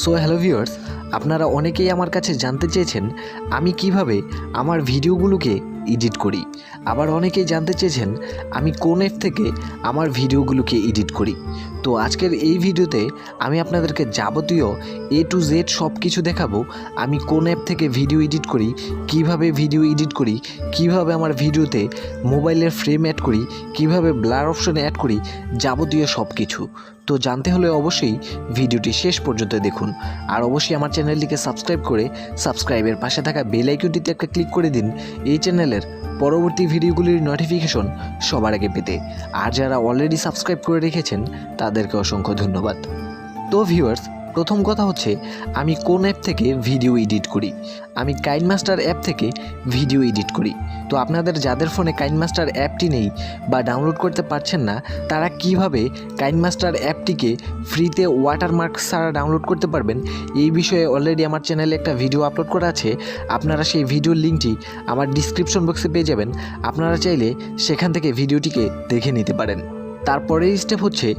So hello viewers, আপনারা অনেকেই আমার কাছে জানতে চেয়েছেন আমি কিভাবে আমার ভিডিওগুলোকে এডিট করি। আবার অনেকেই জানতে চেয়েছেন আমি কোন অ্যাপ থেকে আমার ভিডিওগুলোকে এডিট করি। তো আজকের এই ভিডিওতে আমি আপনাদেরকে যাবতীয় A to Z সব কিছু দেখাবো। আমি কোন অ্যাপ থেকে ভিডিও এডিট করি, কিভাবে ভিডিও এডিট করি, কিভাবে আমার ভিডিওতে মোবাইলের ফ্রেম অ্যাড করি, কিভাবে ব্লার অপশনে অ্যাড করি, যাবতীয় সব কিছু। তো জানতে হলে অবশ্যই ভিডিওটি শেষ পর্যন্ত দেখুন। আর অবশ্যই আমার চ্যানেলটিকে সাবস্ক্রাইব করে সাবস্ক্রাইবের পাশে থাকা বেল আইকনটিতে একটা ক্লিক করে দিন এই চ্যানেলের পরবর্তী ভিডিওগুলির নোটিফিকেশন সবার আগে পেতে। আর যারা অলরেডি সাবস্ক্রাইব করে রেখেছেন তাদেরকে অসংখ্য ধন্যবাদ। তো ভিউয়ার্স, প্রথম কথা হচ্ছে আমি কোন অ্যাপ থেকে ভিডিও এডিট করি। আমি কাইনমাস্টার অ্যাপ থেকে ভিডিও এডিট করি। তো আপনাদের যাদের ফোনে কাইনমাস্টার অ্যাপটি নেই বা ডাউনলোড করতে পারছেন না, তারা কিভাবে কাইনমাস্টার অ্যাপটিকে ফ্রিতে ওয়াটারমার্ক ছাড়া ডাউনলোড করতে পারবেন এই বিষয়ে অলরেডি আমার চ্যানেলে একটা ভিডিও আপলোড করা আছে। আপনারা সেই ভিডিওর লিঙ্কটি আমার ডিসক্রিপশন বক্সে পেয়ে যাবেন। আপনারা চাইলে সেখান থেকে ভিডিওটিকে দেখে নিতে পারেন। তারপরের স্টেপ হচ্ছে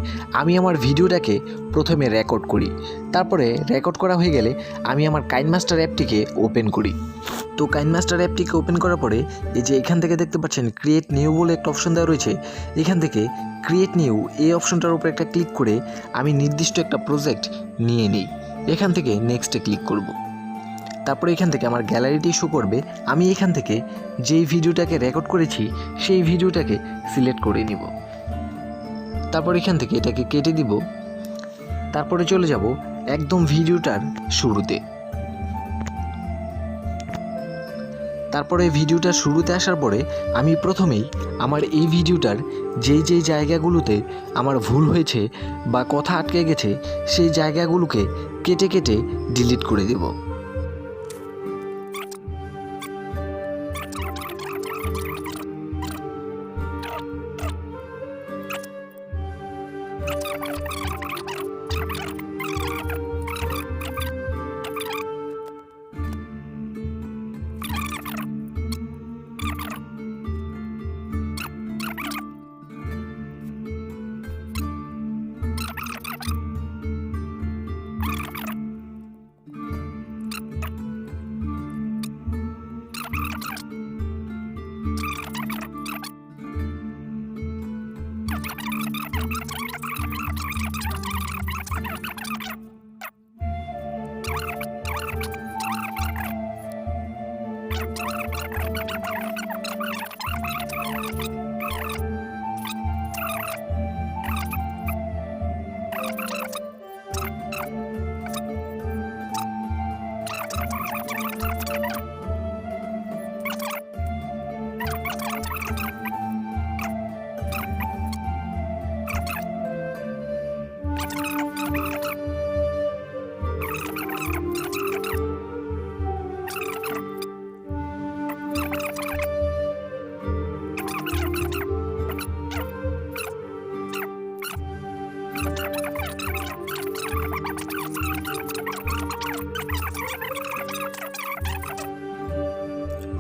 আমি আমার ভিডিওটাকে প্রথমে রেকর্ড করি। তারপরে রেকর্ড করা হয়ে গেলে আমি আমার কাইনমাস্টার অ্যাপটিকে ওপেন করি। তো কাইনমাস্টার অ্যাপটিকে ওপেন করার পরে এই যে এখান থেকে দেখতে পাচ্ছেন ক্রিয়েট নিউ বলে একটা অপশন দেওয়া রয়েছে। এখান থেকে ক্রিয়েট নিউ এই অপশনটার উপর একটা ক্লিক করে আমি নির্দিষ্ট একটা প্রজেক্ট নিয়ে নিই। এখান থেকে নেক্সটে ক্লিক করব। তারপরে এখান থেকে আমার গ্যালারিটি শো করবে। আমি এখান থেকে যেই ভিডিওটাকে রেকর্ড করেছি সেই ভিডিওটাকে সিলেক্ট করে নিব। তারপর এখান থেকে এটাকে কেটে দিব। তারপরে চলে যাব একদম ভিডিওটার শুরুতে। তারপরে ভিডিওটার শুরুতে আসার পরে আমি প্রথমেই আমার এই ভিডিওটার যেই জায়গাগুলোতে আমার ভুল হয়েছে বা কথা আটকে গেছে সেই জায়গাগুলোকে কেটে কেটে ডিলিট করে দেব।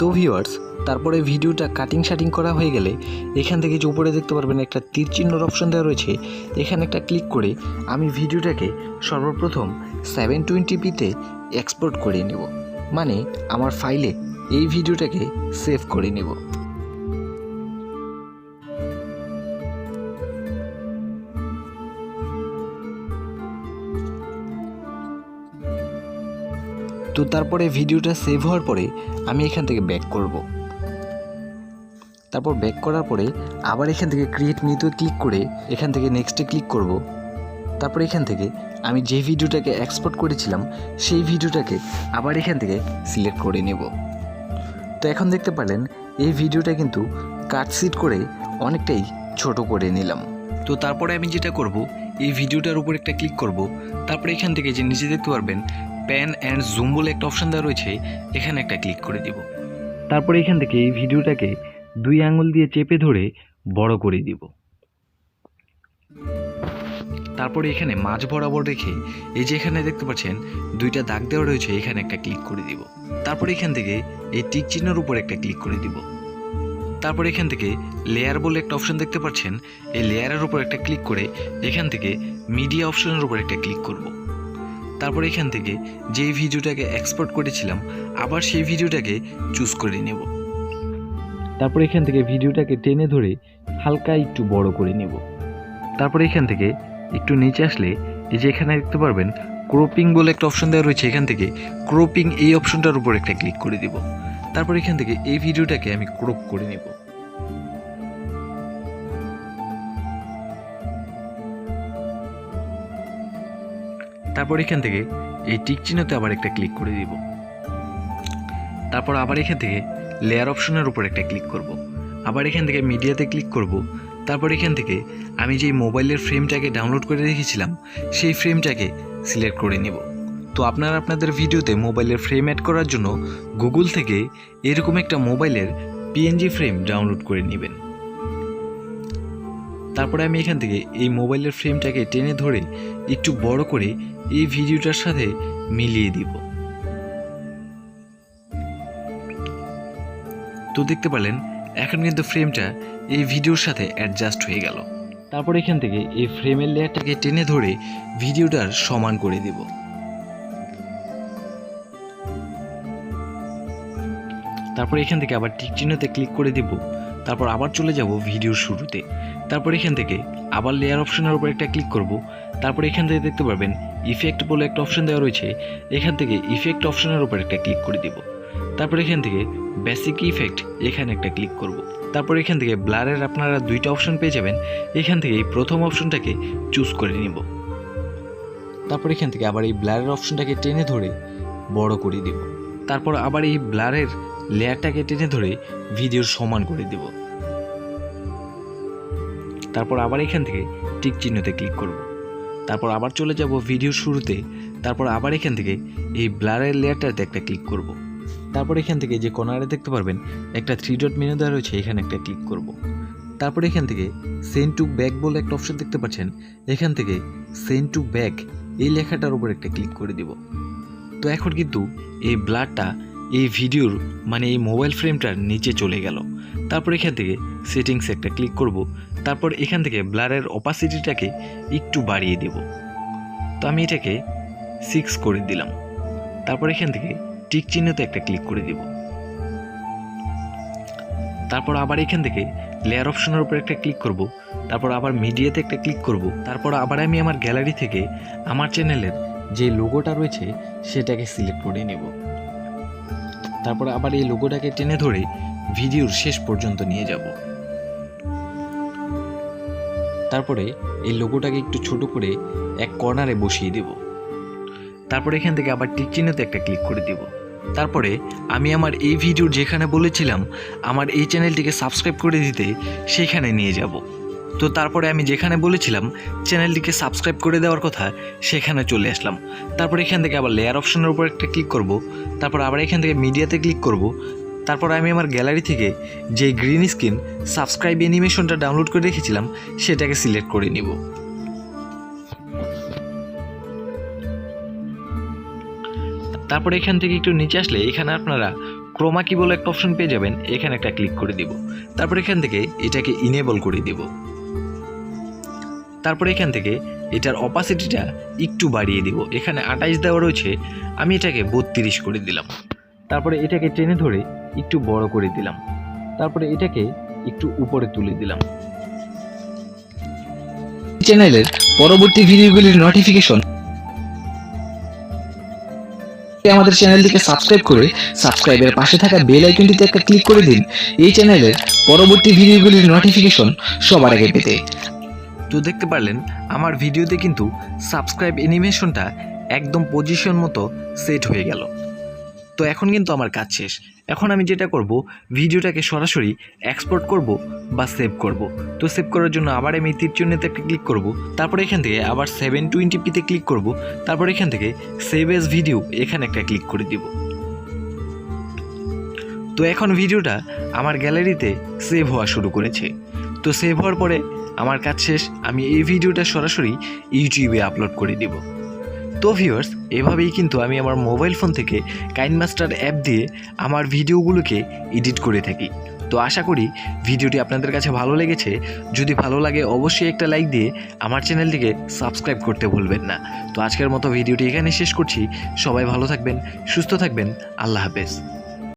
তো ভিউয়ার্স, তারপরে ভিডিওটা কাটিং শাটিং করা হয়ে গেলে এখান থেকে যে উপরে দেখতে পারবেন একটা তীর চিহ্নর অপশন দেওয়া রয়েছে। এখানে একটা ক্লিক করে আমি ভিডিওটাকে সর্বপ্রথম 720pতে এক্সপোর্ট করে নেব। মানে আমার ফাইলে এই ভিডিওটাকে সেভ করে নেব। তো তারপরে ভিডিওটা সেভ হওয়ার পরে আমি এখান থেকে ব্যাক করব। তারপর ব্যাক করার পরে আবার এখান থেকে ক্রিয়েট নিউতে ক্লিক করে এখান থেকে নেক্সটে ক্লিক করব। তারপর এখান থেকে আমি যে ভিডিওটাকে এক্সপোর্ট করেছিলাম সেই ভিডিওটাকে আবার এখান থেকে সিলেক্ট করে নেব। তো এখন দেখতে পারলেন এই ভিডিওটা কিন্তু কাটসিট করে অনেকটাই ছোট করে নিলাম। তো তারপরে আমি যেটা করব, এই ভিডিওটার উপর একটা ক্লিক করব। তারপরে এখান থেকে যে নিচে দেখতে পারবেন প্যান অ্যান্ড জুম বলে একটা অপশন দেওয়া রয়েছে, এখানে একটা ক্লিক করে দিব। তারপরে এখান থেকে এই ভিডিওটাকে 2 আঙ্গুল দিয়ে চেপে ধরে বড় করে দিব। তারপরে এখানে মাঝ বরাবর রেখে এই যে এখানে দেখতে পাচ্ছেন 2টা দাগ দেওয়া রয়েছে, এখানে একটা ক্লিক করে দিব। তারপরে এখান থেকে এই টিক চিহ্নের উপর একটা ক্লিক করে দিব। তারপর এখান থেকে লেয়ার বলে একটা অপশন দেখতে পাচ্ছেন, এই লেয়ারের উপর একটা ক্লিক করে এখান থেকে মিডিয়া অপশনের উপর একটা ক্লিক করব। তারপর এখান থেকে যেই ভিডিওটাকে এক্সপোর্ট করেছিলাম আবার সেই ভিডিওটাকে চুজ করে নেব। তারপর এখান থেকে ভিডিওটাকে টেনে ধরে হালকা একটু বড় করে নেব। তারপর এখান থেকে একটু নিচে আসলে এই যে এখানে দেখতে পারবেন ক্রপিং বলে একটা অপশন দেওয়া রয়েছে, এখান থেকে ক্রপিং এই অপশনটার উপর একটা ক্লিক করে দেব। তারপর এখান থেকে এই ভিডিওটাকে আমি ক্রপ করে নেব। তারপর এখান থেকে এই টিক চিহ্নতে আবার একটা ক্লিক করে দিব। তারপর আবার এখান থেকে লেয়ার অপশনের উপর একটা ক্লিক করব। আবার এখান থেকে মিডিয়াতে ক্লিক করব। তারপর এখান থেকে আমি যেই মোবাইলের ফ্রেমটাকে ডাউনলোড করে রেখেছিলাম সেই ফ্রেমটাকে সিলেক্ট করে নেব। তো আপনারা আপনাদের ভিডিওতে মোবাইলের ফ্রেম অ্যাড করার জন্য গুগল থেকে এরকম একটা মোবাইলের পিএনজি ফ্রেম ডাউনলোড করে নেবেন। তারপরে আমি এখান থেকে এই মোবাইলের ফ্রেমটাকে টেনে ধরে একটু বড় করে এই ভিডিওটার সাথে মিলিয়ে দিব। তো দেখতে পেলেন এখন কিন্তু ফ্রেমটা এই ভিডিওর সাথে অ্যাডজাস্ট হয়ে গেল। তারপর এখান থেকে এই ফ্রেমের লেয়ারটাকে টেনে ধরে ভিডিওটার সমান করে দেব। তারপর এখান থেকে আবার টিক চিহ্নতে ক্লিক করে দেব। তারপর আবার চলে যাব ভিডিওর শুরুতে। তারপর এখান থেকে আবার লেয়ার অপশনের উপর একটা ক্লিক করব। তারপর এখান থেকে দেখতে পারবেন ইফেক্ট বলে একটা অপশন দেওয়া রয়েছে, এখান থেকে ইফেক্ট অপশনের উপর একটা ক্লিক করে দেব। তারপর এখান থেকে বেসিক ইফেক্ট এখানে একটা ক্লিক করব। তারপর এখান থেকে ব্লারের আপনারা দুইটা অপশন পেয়ে যাবেন, এখান থেকে এই প্রথম অপশনটাকে চুজ করে নিব। তারপর এখান থেকে আবার এই ব্লারের অপশনটাকে টেনে ধরে বড় করে দেব। তারপর আবার এই ব্লারের লেয়ারটাকে টেনে ধরে ভিডিওর সমান করে দেব। তারপর আবার এখান থেকে টিক চিহ্নতে ক্লিক করব। তারপর আবার চলে যাব ভিডিওর শুরুতে। তারপর আবার এখান থেকে এই ব্লারের লেয়ারটাতে একটা ক্লিক করব। তারপর এখান থেকে যে কর্নারে দেখতে পারবেন একটা 3 ডট মেনু দেওয়া রয়েছে, এখানে একটা ক্লিক করব। তারপর এখান থেকে সেন্ড টু ব্যাক বলে একটা অপশন দেখতে পাচ্ছেন, এখান থেকে সেন্ড টু ব্যাক এই লেখাটার উপর একটা ক্লিক করে দিব। তো এখন কিন্তু এই ব্লারটা এই ভিডিওর মানে এই মোবাইল ফ্রেমটার নিচে চলে গেল। তারপর এখান থেকে সেটিংস একটা ক্লিক করব। তারপর এখান থেকে ব্লারের অপাসিটিটাকে একটু বাড়িয়ে দেব। তো আমি এটাকে 6 করে দিলাম। তারপর এখান থেকে টিক চিহ্নতে একটা ক্লিক করে দিব। তারপর আবার এখান থেকে লেয়ার অপশনের উপর একটা ক্লিক করব। তারপর আবার মিডিয়াতে একটা ক্লিক করব। তারপর আবার আমি আমার গ্যালারি থেকে আমার চ্যানেলের যে লোগোটা রয়েছে সেটাকে সিলেক্ট করে নেব। তারপর আবার এই লোগোটাকে টেনে ধরে ভিডিওর শেষ পর্যন্ত নিয়ে যাব। তারপরে এই লোগোটাকে একটু ছোট করে এক কর্নারে বসিয়ে দেব। তারপর এখান থেকে আবার টিক চিহ্নতে একটা ক্লিক করে দেব। তারপরে আমি আমার এই ভিডিওর যেখানে বলেছিলাম আমার এই চ্যানেলটিকে সাবস্ক্রাইব করে দিতে সেখানে নিয়ে যাব। তো তারপরে আমি যেখানে বলেছিলাম চ্যানেলটিকে সাবস্ক্রাইব করে দেওয়ার কথা সেখানে চলে আসলাম। তারপর এখান থেকে আবার লেয়ার অপশনের উপর একটা ক্লিক করব। তারপর আবার এখান থেকে মিডিয়াতে ক্লিক করব। তারপর আমি আমার গ্যালারি থেকে যে গ্রিন স্ক্রিন সাবস্ক্রাইব অ্যানিমেশনটা ডাউনলোড করে রেখেছিলাম সেটাকে সিলেক্ট করে নিব। তারপর এখান থেকে একটু নিচে আসলে এখানে আপনারা ক্রোমা কি বলে একটা অপশন পেয়ে যাবেন, এখানে একটা ক্লিক করে দিব। তারপর এখান থেকে এটাকে ইনেবল করে দিব। তারপর এখান থেকে এটার অপাসিটিটা একটু বাড়িয়ে দিব। এখানে 28 দেওয়া রয়েছে, আমি এটাকে 32 করে দিলাম। তারপরে এটাকে টেনে ধরে একটু বড় করে দিলাম। তারপরে এটাকে একটু উপরে তুলে দিলাম। চ্যানেলের পরবর্তী ভিডিওগুলির নোটিফিকেশন আমাদের চ্যানেলটিকে সাবস্ক্রাইব করে সাবস্ক্রাইবের পাশে থাকা বেল আইকনটিতে একটা ক্লিক করে দিন এই চ্যানেলের পরবর্তী ভিডিওগুলির নোটিফিকেশন সবার আগে পেতে। তো দেখতে পারলেন আমার ভিডিওতে কিন্তু সাবস্ক্রাইব অ্যানিমেশনটা একদম পজিশন মতো সেট হয়ে গেল। তো এখন কিন্তু আমার কাজ শেষ। এখন আমি যেটা করব ভিডিওটাকে সরাসরি এক্সপোর্ট করব বা সেভ করব। তো সেভ করার জন্য আবার আমি তীর চিহ্নতে একটা ক্লিক করব। তারপর এখান থেকে আবার 720p-তে ক্লিক করব। তারপর এখান থেকে সেভ এজ ভিডিও এখানে একটা ক্লিক করে দিব। তো এখন ভিডিওটা আমার গ্যালারিতে সেভ হওয়া শুরু করেছে। তো সেভ হওয়ার পরে আমার কাজ শেষ, আমি এই ভিডিওটা সরাসরি ইউটিউবে আপলোড করে দেব। তো ভিউয়ার্স, এভাবেই কিন্তু আমি আমার মোবাইল ফোন থেকে কাইনমাস্টার অ্যাপ দিয়ে আমার ভিডিওগুলোকে এডিট করে থাকি। তো আশা করি ভিডিওটি আপনাদের কাছে ভালো লেগেছে। যদি ভালো লাগে অবশ্যই একটা লাইক দিয়ে আমার চ্যানেলটিকে সাবস্ক্রাইব করতে ভুলবেন না। তো আজকের মতো ভিডিওটি এখানে শেষ করছি। সবাই ভালো থাকবেন, সুস্থ থাকবেন। আল্লাহ হাফেজ।